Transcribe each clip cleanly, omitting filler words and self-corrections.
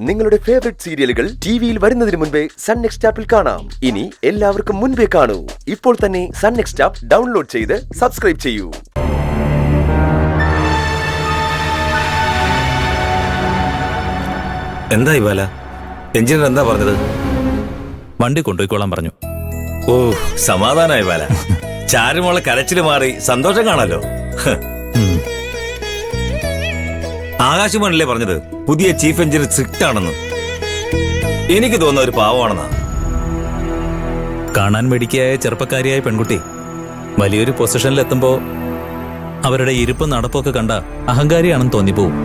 നിങ്ങളുടെ ഫേവറേറ്റ് സീരിയലുകൾ ടിവിയിൽ വരുന്നതിന് മുൻപേ സൺ നെക്സ്റ്റ് ആപ്പിൽ കാണാം. ഇനി എല്ലാവർക്കും മുൻപേ കാണൂ. ഇപ്പോൾ തന്നെ സൺ നെക്സ്റ്റ് ആപ്പ് ഡൗൺലോഡ് ചെയ്ത് സബ്സ്ക്രൈബ് ചെയ്യൂ. എന്താ ഇവാല, എഞ്ചിനീയർ എന്താ പറഞ്ഞത്? വണ്ടി കൊണ്ടുപോയിക്കോളാൻ പറഞ്ഞു. ഓ, സമാധാനായി ഇവാല. ചാരുമോളെ കരച്ചില് മാറി സന്തോഷം കാണാലോ. ആകാശമാണല്ലേ പറഞ്ഞത് പുതിയ ചീഫ് എഞ്ചിനീയർ സ്ട്രിക്റ്റ് ആണെന്ന്. എനിക്ക് തോന്നുന്ന ഒരു പാവമാണെന്നാ. കാണാൻ മെടിക്കായ ചെറുപ്പക്കാരിയായ പെൺകുട്ടി വലിയൊരു പൊസിഷനിലെത്തുമ്പോ അവരുടെ ഇരിപ്പും നടപ്പൊക്കെ കണ്ട അഹങ്കാരിയാണെന്ന് തോന്നിപ്പോവും.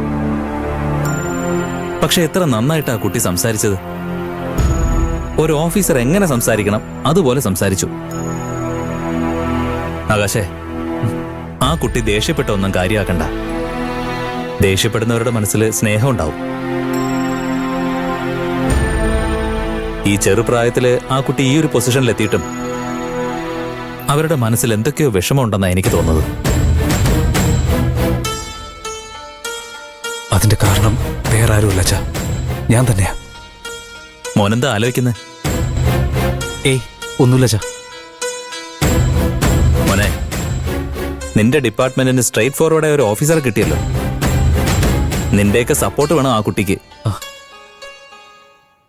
പക്ഷെ എത്ര നന്നായിട്ടാ കുട്ടി സംസാരിച്ചത്. ഒരു ഓഫീസർ എങ്ങനെ സംസാരിക്കണം അതുപോലെ സംസാരിച്ചു. ആകാശേ, ആ കുട്ടി ദേഷ്യപ്പെട്ട ഒന്നും കാര്യമാക്കണ്ട. ദേഷ്യപ്പെടുന്നവരുടെ മനസ്സിൽ സ്നേഹം ഉണ്ടാവും. ഈ ചെറുപ്രായത്തില് ആ കുട്ടി ഈ ഒരു പൊസിഷനിലെത്തിയിട്ടും അവരുടെ മനസ്സിൽ എന്തൊക്കെയോ വിഷമമുണ്ടെന്നാണ് എനിക്ക് തോന്നുന്നത്. അതിന്റെ കാരണം വേറെ ആരുമല്ല അച്ഛാ, ഞാൻ തന്നെയാ. മോനെന്താ ആലോചിക്കുന്നത്? ഏയ് ഒന്നുമില്ല അച്ഛാ. മോനെ, നിന്റെ ഡിപ്പാർട്ട്മെന്റിന് സ്ട്രൈറ്റ് ഫോർവേഡായ ഒരു ഓഫീസറെ കിട്ടിയല്ലോ. നിന്റെയൊക്കെ സപ്പോർട്ട് വേണം ആ കുട്ടിക്ക്.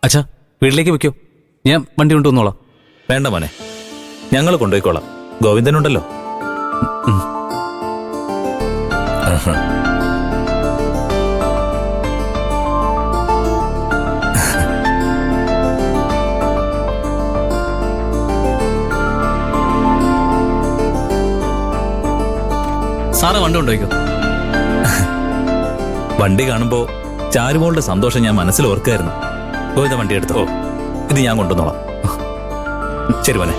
അച്ഛാ, വീട്ടിലേക്ക് വെക്കോ, ഞാൻ വണ്ടി കൊണ്ടുവന്നോളാം. വേണ്ട മോനെ, ഞങ്ങൾ കൊണ്ടുപോയിക്കോളാം. ഗോവിന്ദനുണ്ടല്ലോ. സാറ് വണ്ടി കൊണ്ടുപോയിക്കോ. വണ്ടി കാണുമ്പോ ചാരുമോളുടെ സന്തോഷം ഞാൻ മനസ്സിൽ ഓർക്കായിരുന്നു. ഗോവിന്ദ വണ്ടി എടുത്തോ, ഇത് ഞാൻ കൊണ്ടുവന്നോളാം. ശരി മോനെ.